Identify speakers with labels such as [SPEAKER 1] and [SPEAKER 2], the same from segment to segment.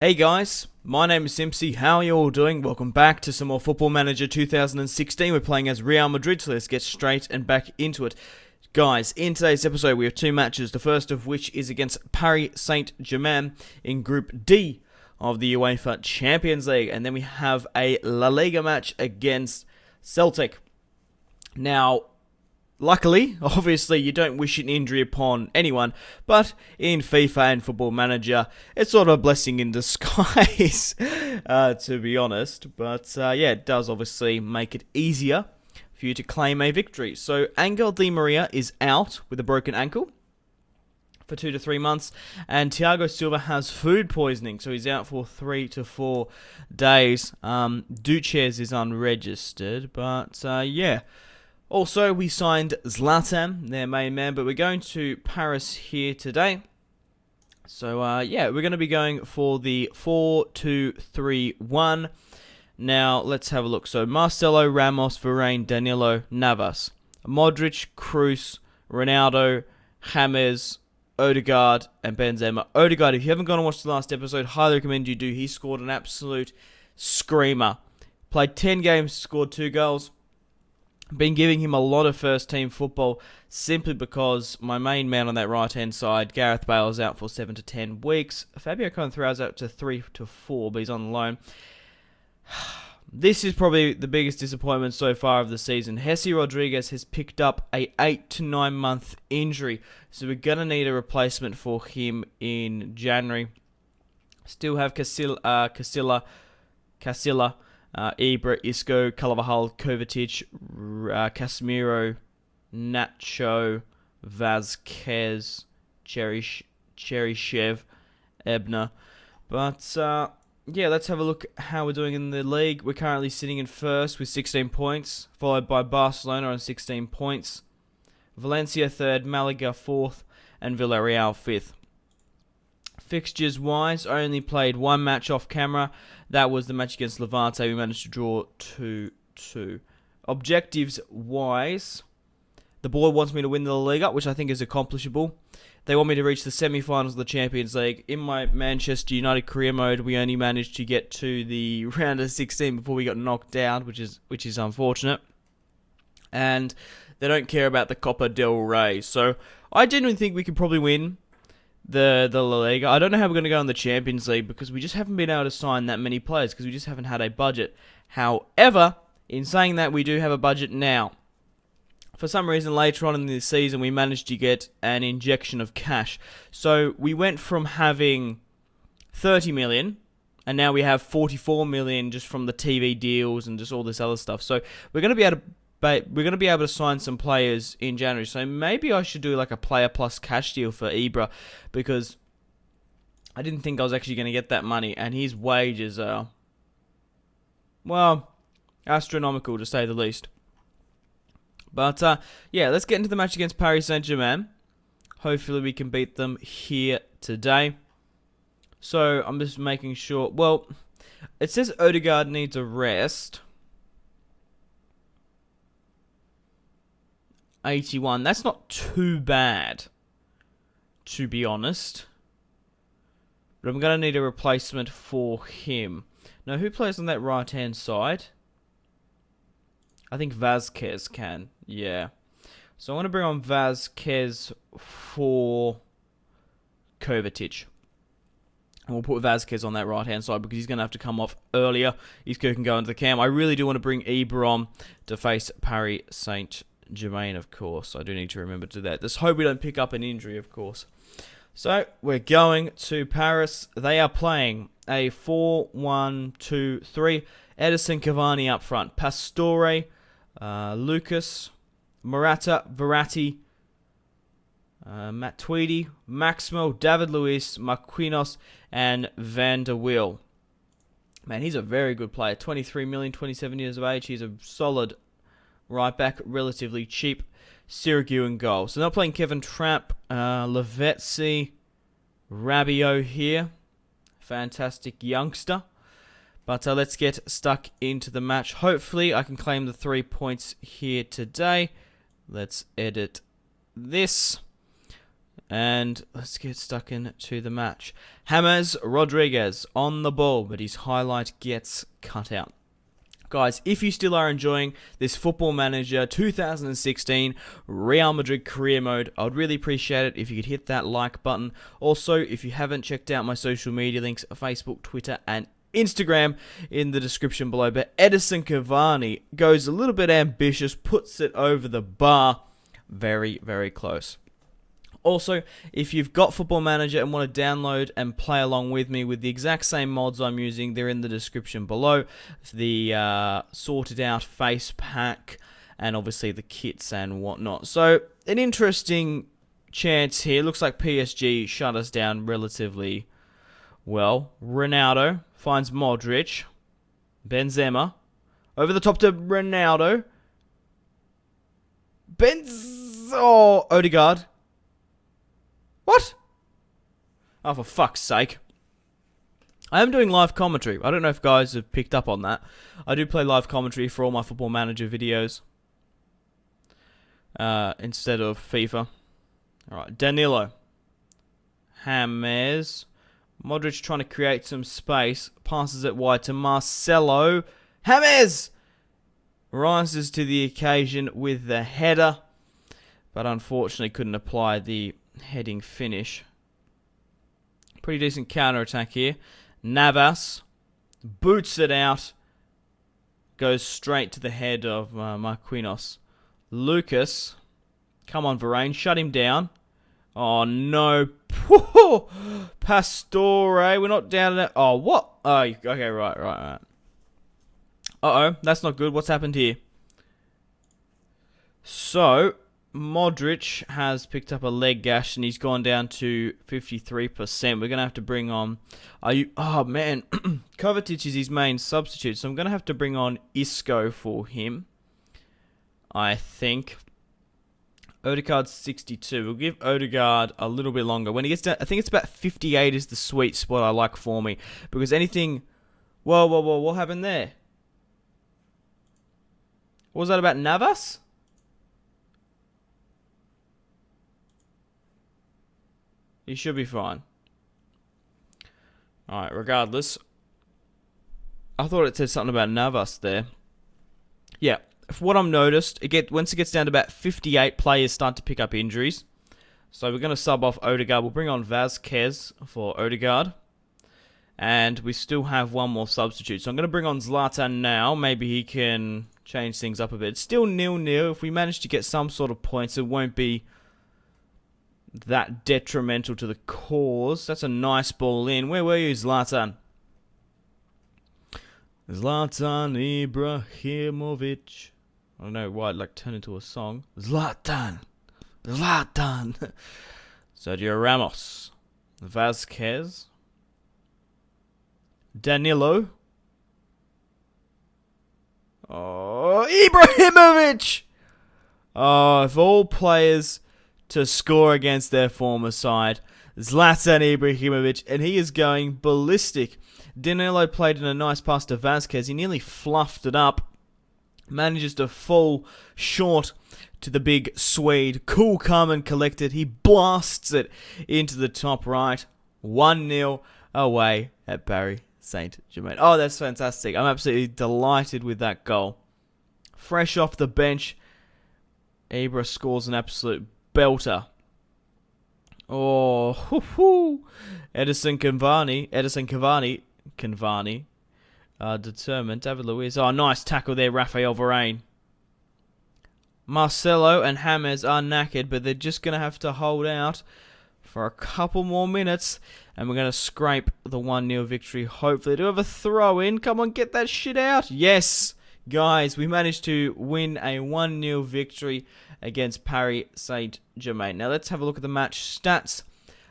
[SPEAKER 1] Hey guys, my name is Simpzy. How are you all doing? Welcome back to some more Football Manager 2016. We're playing as Real Madrid, so let's get straight and back into it. Guys, in today's episode we have two matches, the first of which is against Paris Saint-Germain in Group D of the UEFA Champions League, and then we have a La Liga match against Celtic. Now, luckily, obviously, you don't wish an injury upon anyone, but in FIFA and Football Manager, it's sort of a blessing in disguise, to be honest. But yeah, it does obviously make it easier for you to claim a victory. So Angel Di Maria is out with a broken ankle for 2 to 3 months, and Thiago Silva has food poisoning, so he's out for 3 to 4 days. Duches is unregistered, but yeah. Also, we signed Zlatan, their main man, but we're going to Paris here today. So, yeah, we're going to be going for the 4-2-3-1. Now, let's have a look. So, Marcelo, Ramos, Varane, Danilo, Navas. Modric, Kroos, Ronaldo, James, Odegaard, and Benzema. Odegaard, if you haven't gone and watched the last episode, highly recommend you do. He scored an absolute screamer. Played 10 games, scored 2 goals. Been giving him a lot of first-team football simply because my main man on that right-hand side, Gareth Bale, is out for 7 to 10 weeks. Fabio Cannavaro's out to 3 to 4, but he's on loan. This is probably the biggest disappointment so far of the season. Jesse Rodriguez has picked up a 8 to 9 month injury, so we're going to need a replacement for him in January. Still have Casilla, Ibra, Isco, Carvajal, Kovacic, Casemiro, Nacho, Vazquez, Cheryshev, Ebner. But yeah, let's have a look at how we're doing in the league. We're currently sitting in first with 16 points, followed by Barcelona on 16 points, Valencia third, Malaga fourth, and Villarreal fifth. Fixtures wise, I only played one match off camera. That was the match against Levante. We managed to draw 2-2. Objectives wise, the board wants me to win the La Liga, which I think is accomplishable. They want me to reach the semi-finals of the Champions League. In my Manchester United career mode, we only managed to get to the round of 16 before we got knocked out, which is unfortunate. And they don't care about the Copa del Rey. So I genuinely think we could probably win the La Liga. I don't know how we're going to go in the Champions League because we just haven't been able to sign that many players because we just haven't had a budget. However, in saying that, we do have a budget now. For some reason, later on in the season, we managed to get an injection of cash. So we went from having 30 million, and now we have 44 million just from the TV deals and just all this other stuff. So we're going to be able to sign some players in January. So maybe I should do like a player plus cash deal for Ibra, because I didn't think I was actually going to get that money, and his wages are, well, astronomical to say the least. But yeah, let's get into the match against Paris Saint-Germain. Hopefully we can beat them here today. So I'm just making sure. Well, it says Odegaard needs a rest. 81. That's not too bad, to be honest. But I'm going to need a replacement for him. Now, who plays on that right-hand side? I think Vazquez can. Yeah. So I want to bring on Vazquez for Kovacic. And we'll put Vazquez on that right-hand side because he's going to have to come off earlier. Isco can go into the cam. I really do want to bring Ibra on to face Paris Saint-Germain, of course. I do need to remember to do that. Let's hope we don't pick up an injury, of course. So, we're going to Paris. They are playing a 4-1-2-3. Edison Cavani up front. Pastore, Lucas, Morata, Verratti, Matt Tweedy, Maximo, David Luiz, Marquinhos, and Van der Wiel. Man, he's a very good player. 23 million, 27 years of age. He's a solid right back, relatively cheap. Sirigu in goal. So they're playing Kevin Trapp, Lavezzi, Rabiot here. Fantastic youngster. But let's get stuck into the match. Hopefully I can claim the 3 points here today. Let's edit this. And let's get stuck into the match. James Rodriguez on the ball, but his highlight gets cut out. Guys, if you still are enjoying this Football Manager 2016 Real Madrid career mode, I would really appreciate it if you could hit that like button. Also, if you haven't checked out my social media links, Facebook, Twitter, and Instagram in the description below. But Edison Cavani goes a little bit ambitious, puts it over the bar. Very, very close. Also, if you've got Football Manager and want to download and play along with me with the exact same mods I'm using, they're in the description below. The sorted out face pack and obviously the kits and whatnot. So, an interesting chance here. Looks like PSG shut us down relatively well. Ronaldo finds Modric. Benzema. Over the top to Ronaldo. Odegaard. What? Oh, for fuck's sake. I am doing live commentary. I don't know if guys have picked up on that. I do play live commentary for all my Football Manager videos. Instead of FIFA. Alright, Danilo. James. Modric trying to create some space. Passes it wide to Marcelo. James! Rises to the occasion with the header. But unfortunately couldn't apply the heading finish. Pretty decent counter-attack here. Navas boots it out. Goes straight to the head of Marquinhos. Lucas. Come on, Varane. Shut him down. Oh, no. Pastore. We're not down in it. Oh, what? Oh, okay, right. Uh-oh. That's not good. What's happened here? So, Modric has picked up a leg gash and he's gone down to 53%. We're going to have to bring on... Oh, man. Kovacic is his main substitute, so I'm going to have to bring on Isco for him. I think. Odegaard's 62. We'll give Odegaard a little bit longer. When he gets down... I think it's about 58 is the sweet spot I like for me. Because anything... Whoa. What happened there? What was that about Navas? He should be fine. Alright, regardless. I thought it said something about Navas there. Yeah, from what I've noticed, once it gets down to about 58, players start to pick up injuries. So we're going to sub off Odegaard. We'll bring on Vazquez for Odegaard. And we still have one more substitute. So I'm going to bring on Zlatan now. Maybe he can change things up a bit. It's still 0-0. If we manage to get some sort of points, it won't be that detrimental to the cause. That's a nice ball in. Where were you, Zlatan? Zlatan Ibrahimovic. I don't know why it turned into a song. Zlatan. Sergio Ramos. Vazquez. Danilo. Oh, Ibrahimovic! Oh, if all players to score against their former side. Zlatan Ibrahimovic, and he is going ballistic. Danilo played in a nice pass to Vazquez. He nearly fluffed it up. Manages to fall short to the big Swede. Cool, calm, and collected. He blasts it into the top right. 1-0 away at Paris Saint-Germain. Oh, that's fantastic. I'm absolutely delighted with that goal. Fresh off the bench, Ibra scores an absolute belter. Oh, Edison Cavani, determined. David Luiz. Oh, nice tackle there, Rafael Varane. Marcelo and James are knackered, but they're just going to have to hold out for a couple more minutes, and we're going to scrape the 1-0 victory. Hopefully, do have a throw in. Come on, get that shit out. Yes, guys, we managed to win a 1-0 victory against Paris Saint-Germain. Now, let's have a look at the match stats.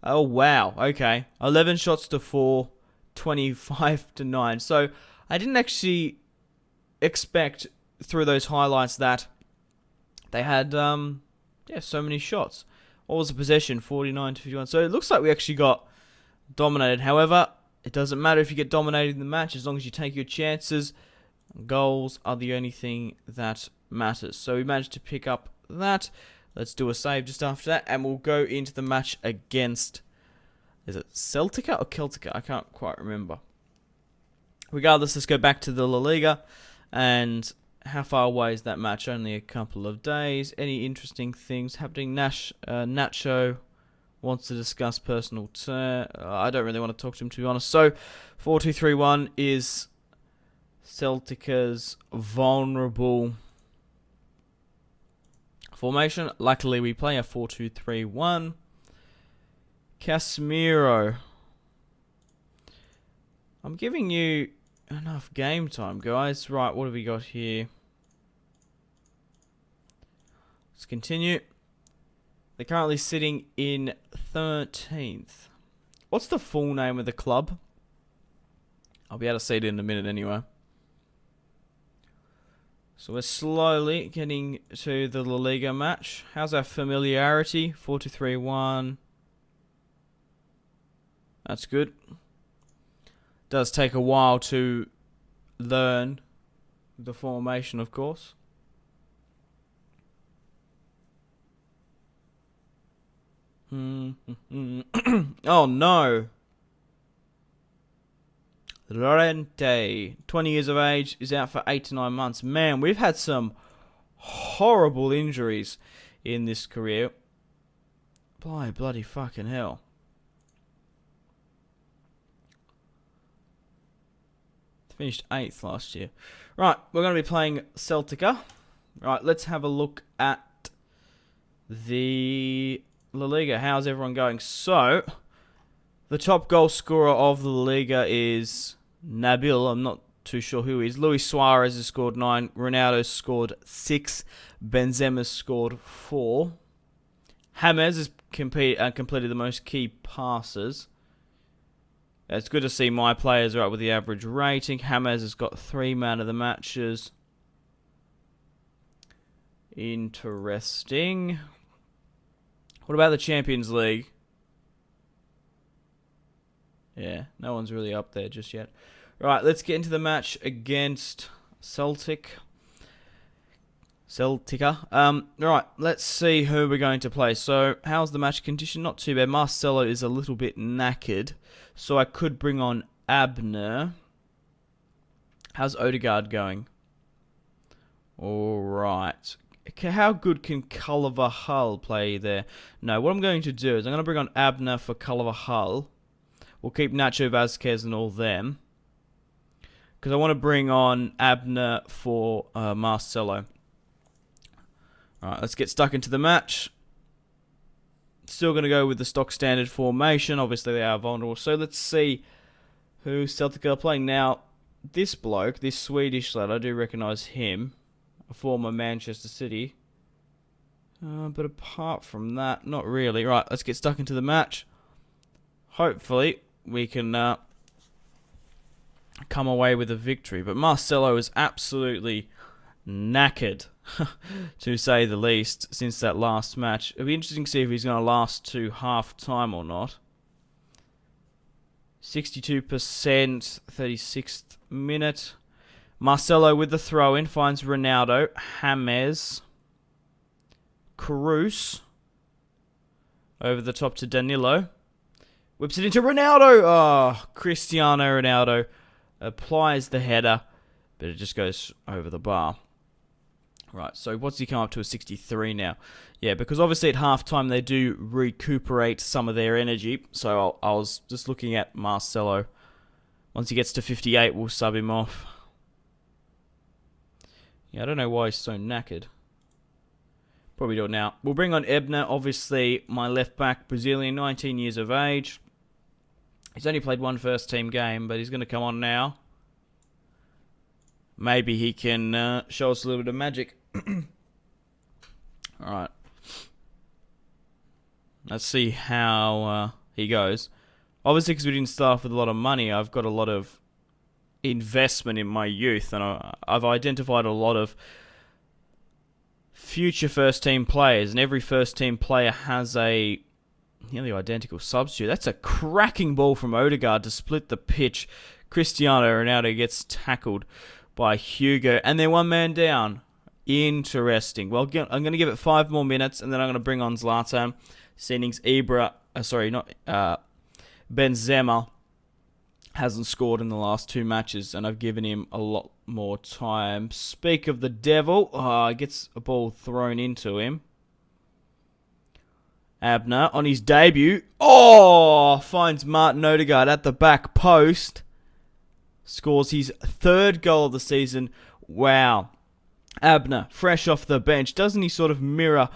[SPEAKER 1] Oh, wow. Okay. 11 shots to 4, 25 to 9. So, I didn't actually expect through those highlights that they had, so many shots. What was the possession? 49 to 51. So, it looks like we actually got dominated. However, it doesn't matter if you get dominated in the match as long as you take your chances. Goals are the only thing that matters. So, we managed to pick up that. Let's do a save just after that, and we'll go into the match against... Is it Celtica or Celtica? I can't quite remember. Regardless, let's go back to the La Liga. And how far away is that match? Only a couple of days. Any interesting things happening? Nacho wants to discuss personal term. I don't really want to talk to him, to be honest. So, 4-2-3-1 is Celtica's vulnerable formation. Luckily, we play a 4-2-3-1. Casemiro. I'm giving you enough game time, guys. Right, what have we got here? Let's continue. They're currently sitting in 13th. What's the full name of the club? I'll be able to see it in a minute anyway. So we're slowly getting to the La Liga match. How's our familiarity? 4-2-3-1. That's good. Does take a while to learn the formation, of course. Oh no. Llorente, 20 years of age, is out for 8 to 9 months. Man, we've had some horrible injuries in this career. Bloody fucking hell. Finished 8th last year. Right, we're going to be playing Celtica. Right, let's have a look at the La Liga. How's everyone going? So, the top goal scorer of the La Liga is Nabil. I'm not too sure who he is. Luis Suarez has scored 9. Ronaldo scored 6. Benzema scored 4. James has completed the most key passes. It's good to see my players are up with the average rating. James has got 3 man of the matches. Interesting. What about the Champions League? Yeah, no one's really up there just yet. Right, let's get into the match against Celtica. Right, let's see who we're going to play. So, how's the match condition? Not too bad. Marcelo is a little bit knackered, so I could bring on Abner. How's Odegaard going? Alright. How good can Carvajal play there? No, what I'm going to do is I'm going to bring on Abner for Carvajal. We'll keep Nacho, Vazquez and all them. Because I want to bring on Abner for Marcelo. Alright, let's get stuck into the match. Still going to go with the stock standard formation. Obviously, they are vulnerable. So let's see who Celtic are playing. Now, this bloke, this Swedish lad, I do recognise him. A former Manchester City. But apart from that, not really. Right, let's get stuck into the match. Hopefully, we can come away with a victory. But Marcelo is absolutely knackered, to say the least, since that last match. It'll be interesting to see if he's going to last to half-time or not. 62%, 36th minute. Marcelo with the throw-in finds Ronaldo. James. Cruz. Over the top to Danilo. Whips it into Ronaldo. Oh, Cristiano Ronaldo applies the header, but it just goes over the bar. Right, so what's he come up to? A 63 now. Yeah, because obviously at halftime they do recuperate some of their energy. So I was just looking at Marcelo. Once he gets to 58, we'll sub him off. Yeah, I don't know why he's so knackered. Probably do it now. We'll bring on Ebner, obviously my left back, Brazilian, 19 years of age. He's only played one first team game, but he's going to come on now. Maybe he can show us a little bit of magic. Alright. Let's see how he goes. Obviously, because we didn't start off with a lot of money, I've got a lot of investment in my youth, and I've identified a lot of future first team players, and every first team player has a nearly identical substitute. That's a cracking ball from Odegaard to split the pitch. Cristiano Ronaldo gets tackled by Hugo, and they're one man down. interesting. Well, I'm going to give it 5 more minutes, and then I'm going to bring on Zlatan. Seedings Benzema hasn't scored in the last 2 matches, and I've given him a lot more time. Speak of the devil, gets a ball thrown into him. Abner on his debut. Finds Martin Odegaard at the back post. Scores his 3rd goal of the season. Wow. Abner, fresh off the bench. Doesn't he sort of mirror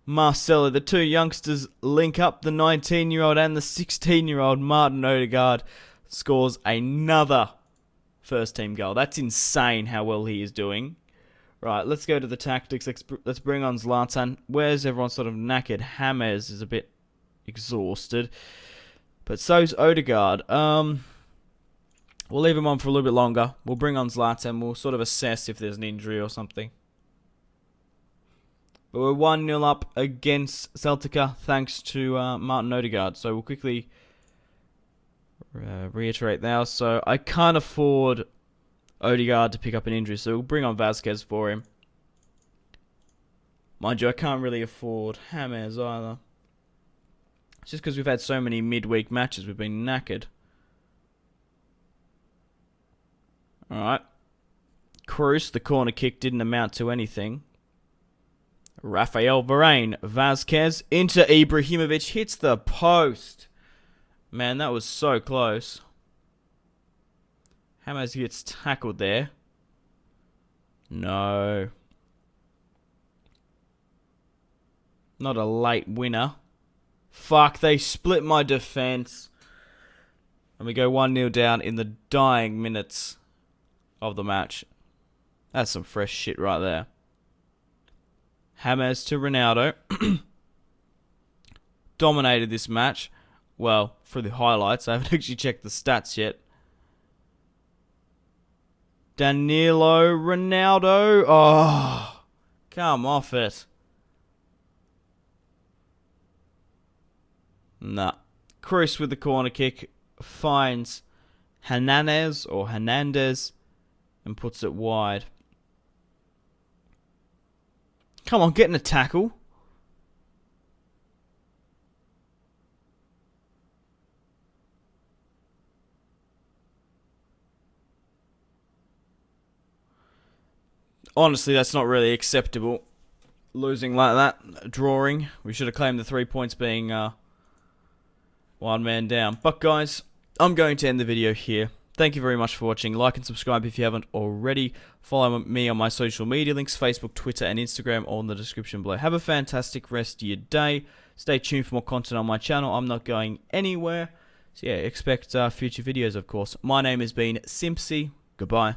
[SPEAKER 1] Marcelo? The 2 youngsters link up, the 19-year-old and the 16-year-old. Martin Odegaard scores another first-team goal. That's insane how well he is doing. Right, let's go to the tactics. Let's bring on Zlatan. Where's everyone sort of knackered? James is a bit exhausted. But so's Odegaard. We'll leave him on for a little bit longer. We'll bring on Zlatan. We'll sort of assess if there's an injury or something. But we're 1-0 up against Celtica thanks to Martin Odegaard. So we'll quickly reiterate now. So I can't afford Odegaard to pick up an injury, so we'll bring on Vasquez for him. Mind you, I can't really afford James either. It's just because we've had so many midweek matches, we've been knackered. Alright. Cruz, the corner kick didn't amount to anything. Rafael Varane, Vasquez into Ibrahimovic, hits the post. Man, that was so close. James gets tackled there. No. Not a late winner. Fuck, they split my defense. And we go 1-0 down in the dying minutes of the match. That's some fresh shit right there. James to Ronaldo. Dominated this match. Well, for the highlights. I haven't actually checked the stats yet. Danilo Ronaldo. Oh, come off it. Nah. Cruz with the corner kick finds Hernandez and puts it wide. Come on, get in a tackle. Honestly, that's not really acceptable. Losing like that, drawing. We should have claimed the 3 points being 1 man down. But guys, I'm going to end the video here. Thank you very much for watching. Like and subscribe if you haven't already. Follow me on my social media links, Facebook, Twitter, and Instagram, all in the description below. Have a fantastic rest of your day. Stay tuned for more content on my channel. I'm not going anywhere. So yeah, expect future videos, of course. My name has been Simpzy. Goodbye.